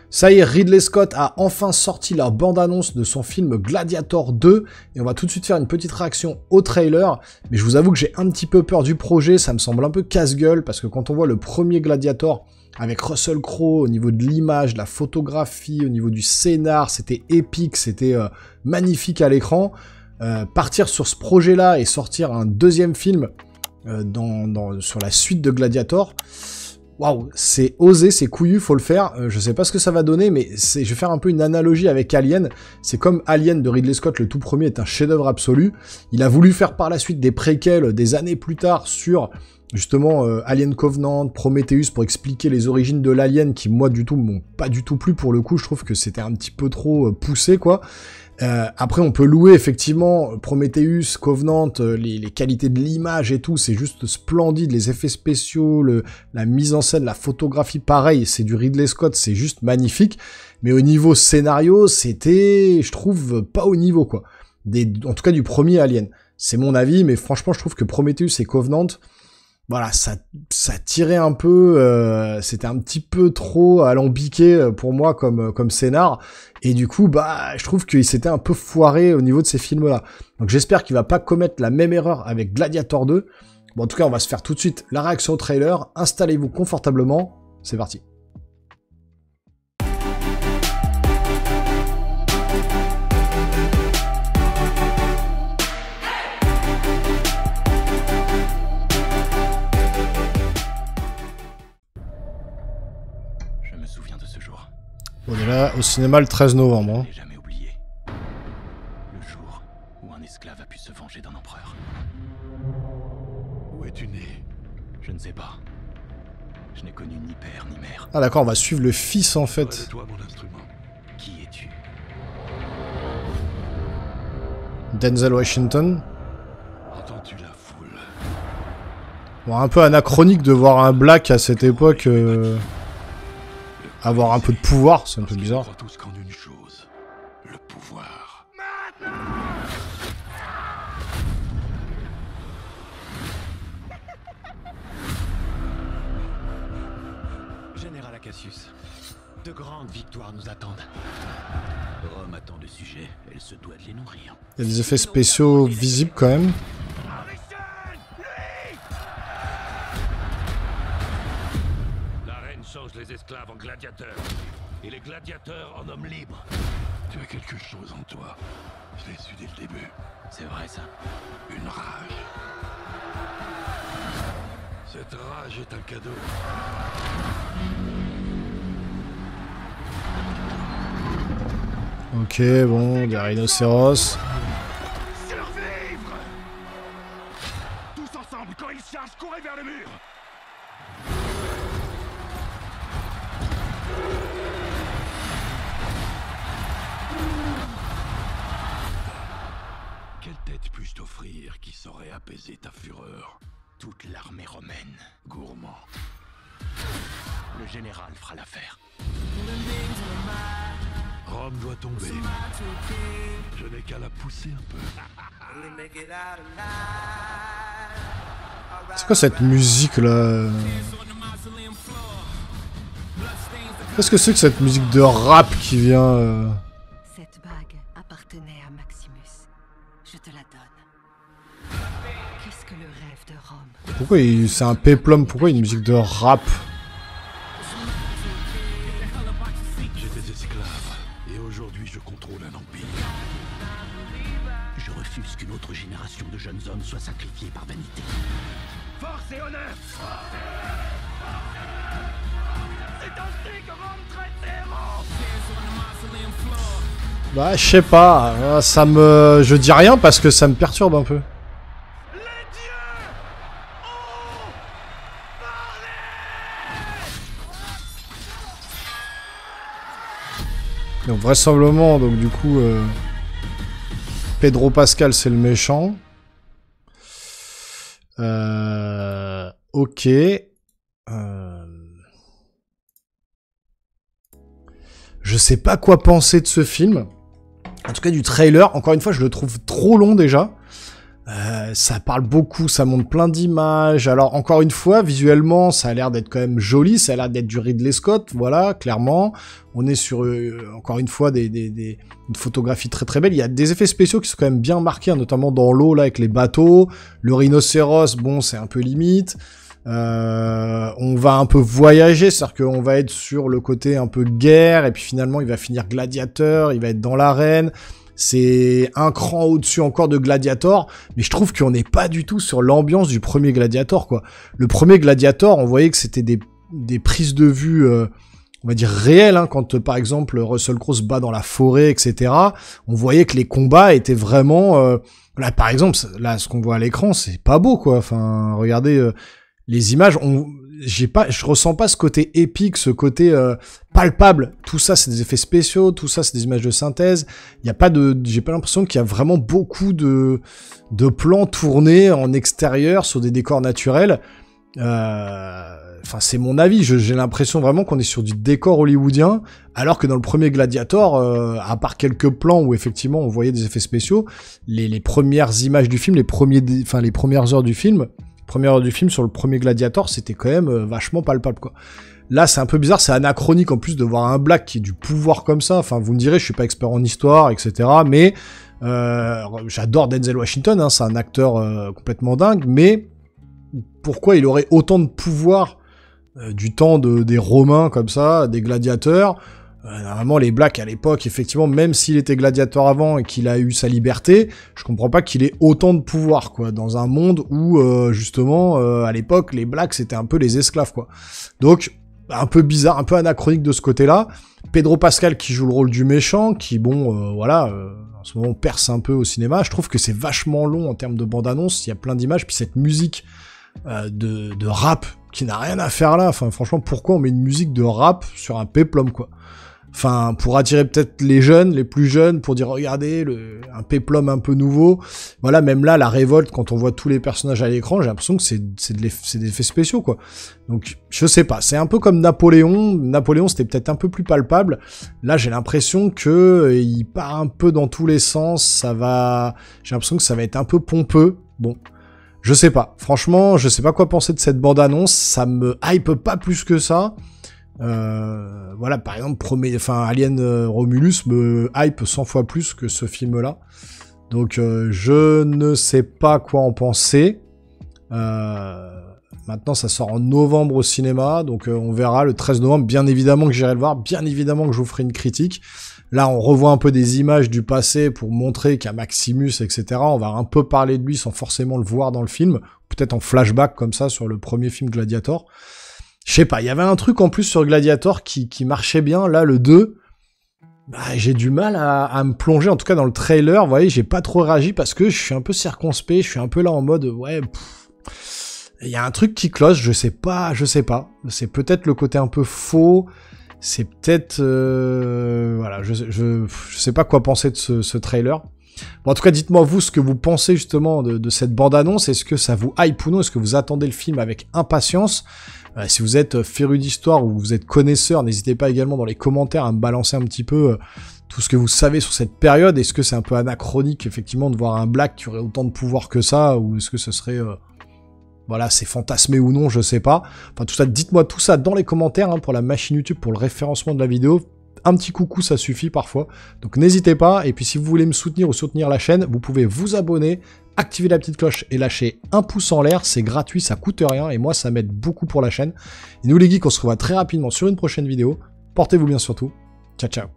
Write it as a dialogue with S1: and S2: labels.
S1: Ça y est, Ridley Scott a enfin sorti la bande-annonce de son film Gladiator 2, et on va tout de suite faire une petite réaction au trailer, mais je vous avoue que j'ai un petit peu peur du projet, ça me semble un peu casse-gueule, parce que quand on voit le premier Gladiator, avec Russell Crowe, au niveau de l'image, de la photographie, au niveau du scénar, c'était épique, c'était magnifique à l'écran, partir sur ce projet-là et sortir un deuxième film sur la suite de Gladiator... Waouh, c'est osé, c'est couillu, faut le faire. Je sais pas ce que ça va donner, mais je vais faire un peu une analogie avec Alien. C'est comme Alien de Ridley Scott, le tout premier est un chef-d'œuvre absolu. Il a voulu faire par la suite des préquels des années plus tard sur justement Alien Covenant, Prometheus, pour expliquer les origines de l'alien qui moi du tout m'ont pas du tout plu pour le coup. Je trouve que c'était un petit peu trop poussé quoi. Après, on peut louer effectivement Prometheus, Covenant, les qualités de l'image et tout, c'est juste splendide, les effets spéciaux, la mise en scène, la photographie, pareil, c'est du Ridley Scott, c'est juste magnifique, mais au niveau scénario, c'était, je trouve, pas au niveau, quoi. En tout cas, du premier Alien. C'est mon avis, mais franchement, je trouve que Prometheus et Covenant, voilà, ça tirait un peu, c'était un petit peu trop alambiqué pour moi comme scénar, et du coup, bah, je trouve qu'il s'était un peu foiré au niveau de ces films-là. Donc j'espère qu'il va pas commettre la même erreur avec Gladiator 2. Bon, en tout cas, on va se faire tout de suite la réaction au trailer. Installez-vous confortablement, c'est parti. On est là au cinéma le 13 novembre.
S2: Je l'ai jamais oublié. Le jour où un esclave a pu se venger d'un empereur.
S3: Où es-tu né?
S2: Je ne sais pas. Je n'ai connu ni père ni mère.
S1: Ah d'accord, on va suivre le fils en fait.
S3: Toi, mon instrument.
S2: Qui es-tu?
S1: Denzel Washington.
S3: Entends-tu la foule?
S1: Bon, un peu anachronique de voir un black à cette époque avoir un peu de pouvoir, c'est un peu bizarre.
S3: On croit tous qu'en une chose, le pouvoir.
S2: Général Acacius, de grandes victoires nous attendent. Rome attend de sujets, elle se doit de les nourrir.
S1: Il y a des effets spéciaux visibles quand même.
S3: Change les esclaves en gladiateurs, et les gladiateurs en hommes libres. Tu as quelque chose en toi. Je l'ai su dès le début.
S2: C'est vrai ça.
S3: Une rage. Cette rage est un cadeau.
S1: Ok, bon, des rhinocéros.
S3: Survivre! Tous ensemble, quand ils chargent, courez vers le mur! Quelle tête puis-je t'offrir qui saurait apaiser ta fureur?
S2: Toute l'armée romaine.
S3: Gourmand.
S2: Le général fera l'affaire.
S3: Rome doit tomber. Je n'ai qu'à la pousser un peu.
S1: C'est quoi cette musique là? Qu'est-ce que c'est que cette musique de rap qui vient
S4: Cette bague appartenait à Maximus. Je te la donne. Qu'est-ce que le rêve de Rome?
S1: Pourquoi c'est un péplum? Pourquoi une musique de rap?
S3: J'étais esclave, et aujourd'hui je contrôle un empire.
S2: Je refuse qu'une autre génération de jeunes hommes soit sacrifiée par vanité.
S3: Force et honneur! C'est ainsi que Rome traite ses héros!
S1: Bah, je sais pas, je dis rien parce que ça me perturbe un peu.
S3: Les dieux ont parlé!
S1: Donc vraisemblablement, donc du coup, Pedro Pascal c'est le méchant. Ok. Je sais pas quoi penser de ce film. En tout cas du trailer. Encore une fois, je le trouve trop long déjà. Ça parle beaucoup, ça montre plein d'images. Alors encore une fois, visuellement, ça a l'air d'être quand même joli, ça a l'air d'être du Ridley Scott, voilà, clairement. On est sur, encore une fois, une photographie très très belle. Il y a des effets spéciaux qui sont quand même bien marqués, hein, notamment dans l'eau, là, avec les bateaux. Le rhinocéros, bon, c'est un peu limite. On va un peu voyager, c'est-à-dire qu'on va être sur le côté un peu guerre, et puis finalement, il va finir gladiateur, il va être dans l'arène. C'est un cran au-dessus encore de Gladiator, mais je trouve qu'on n'est pas du tout sur l'ambiance du premier Gladiator, quoi. Le premier Gladiator, on voyait que c'était des prises de vue, on va dire réelles, hein, quand par exemple Russell Crowe se bat dans la forêt, etc. On voyait que les combats étaient vraiment... là, par exemple, là, ce qu'on voit à l'écran, c'est pas beau, quoi. Enfin, regardez les images... je ressens pas ce côté épique, ce côté palpable. Tout ça, c'est des effets spéciaux, tout ça, c'est des images de synthèse. Il y a pas j'ai pas l'impression qu'il y a vraiment beaucoup de plans tournés en extérieur sur des décors naturels. Enfin, c'est mon avis. J'ai l'impression vraiment qu'on est sur du décor hollywoodien, alors que dans le premier Gladiator, à part quelques plans où effectivement on voyait des effets spéciaux, les premières images du film, les premières heures du film. Première heure du film sur le premier Gladiator, c'était quand même vachement palpable, quoi. Là, c'est un peu bizarre, c'est anachronique en plus de voir un Black qui ait du pouvoir comme ça. Enfin, vous me direz, je suis pas expert en histoire, etc. Mais j'adore Denzel Washington, hein, c'est un acteur complètement dingue. Mais pourquoi il aurait autant de pouvoir du temps des Romains comme ça, des gladiateurs? Normalement, les Blacks à l'époque, effectivement, même s'il était gladiateur avant et qu'il a eu sa liberté, je comprends pas qu'il ait autant de pouvoir, quoi, dans un monde où, justement, à l'époque, les Blacks, c'était un peu les esclaves, quoi. Donc, un peu bizarre, un peu anachronique de ce côté-là. Pedro Pascal qui joue le rôle du méchant, qui, bon, voilà, en ce moment, perce un peu au cinéma. Je trouve que c'est vachement long en termes de bande-annonce, il y a plein d'images, puis cette musique de rap qui n'a rien à faire là. Enfin, franchement, pourquoi on met une musique de rap sur un péplum, quoi? Enfin, pour attirer peut-être les jeunes, les plus jeunes, pour dire, regardez, un péplum un peu nouveau. Voilà, même là, la révolte, quand on voit tous les personnages à l'écran, j'ai l'impression que c'est des effets spéciaux, quoi. Donc, je sais pas, c'est un peu comme Napoléon. Napoléon, c'était peut-être un peu plus palpable. Là, j'ai l'impression que il part un peu dans tous les sens. J'ai l'impression que ça va être un peu pompeux. Bon. Je sais pas. Franchement, je sais pas quoi penser de cette bande-annonce. Ça me hype pas plus que ça. Voilà, par exemple, Alien Romulus me hype 100 fois plus que ce film-là. Donc, je ne sais pas quoi en penser. Maintenant, ça sort en novembre au cinéma, donc on verra le 13 novembre. Bien évidemment que j'irai le voir, bien évidemment que je vous ferai une critique. Là, on revoit un peu des images du passé pour montrer qu'il y a Maximus, etc. On va un peu parler de lui sans forcément le voir dans le film. Peut-être en flashback comme ça sur le premier film Gladiator. Je sais pas, il y avait un truc en plus sur Gladiator qui marchait bien. Là, le 2, j'ai du mal à me plonger, en tout cas dans le trailer. Vous voyez, j'ai pas trop réagi parce que je suis un peu circonspect, je suis un peu là en mode, ouais, il y a un truc qui cloche, je sais pas. C'est peut-être le côté un peu faux, c'est peut-être... voilà, je sais pas quoi penser de ce trailer. Bon, en tout cas, dites-moi vous ce que vous pensez justement de cette bande-annonce. Est-ce que ça vous hype ou non? Est-ce que vous attendez le film avec impatience? Si vous êtes féru d'histoire ou vous êtes connaisseur, n'hésitez pas également dans les commentaires à me balancer un petit peu tout ce que vous savez sur cette période. Est-ce que c'est un peu anachronique, effectivement, de voir un Black qui aurait autant de pouvoir que ça? Ou est-ce que ce serait... voilà, c'est fantasmé ou non, je sais pas. Enfin, tout ça, dites-moi tout ça dans les commentaires, hein, pour la machine YouTube, pour le référencement de la vidéo. Un petit coucou, ça suffit parfois. Donc n'hésitez pas. Et puis si vous voulez me soutenir ou soutenir la chaîne, vous pouvez vous abonner, activer la petite cloche et lâcher un pouce en l'air. C'est gratuit, ça coûte rien. Et moi, ça m'aide beaucoup pour la chaîne. Et nous les geeks, on se revoit très rapidement sur une prochaine vidéo. Portez-vous bien surtout. Ciao, ciao.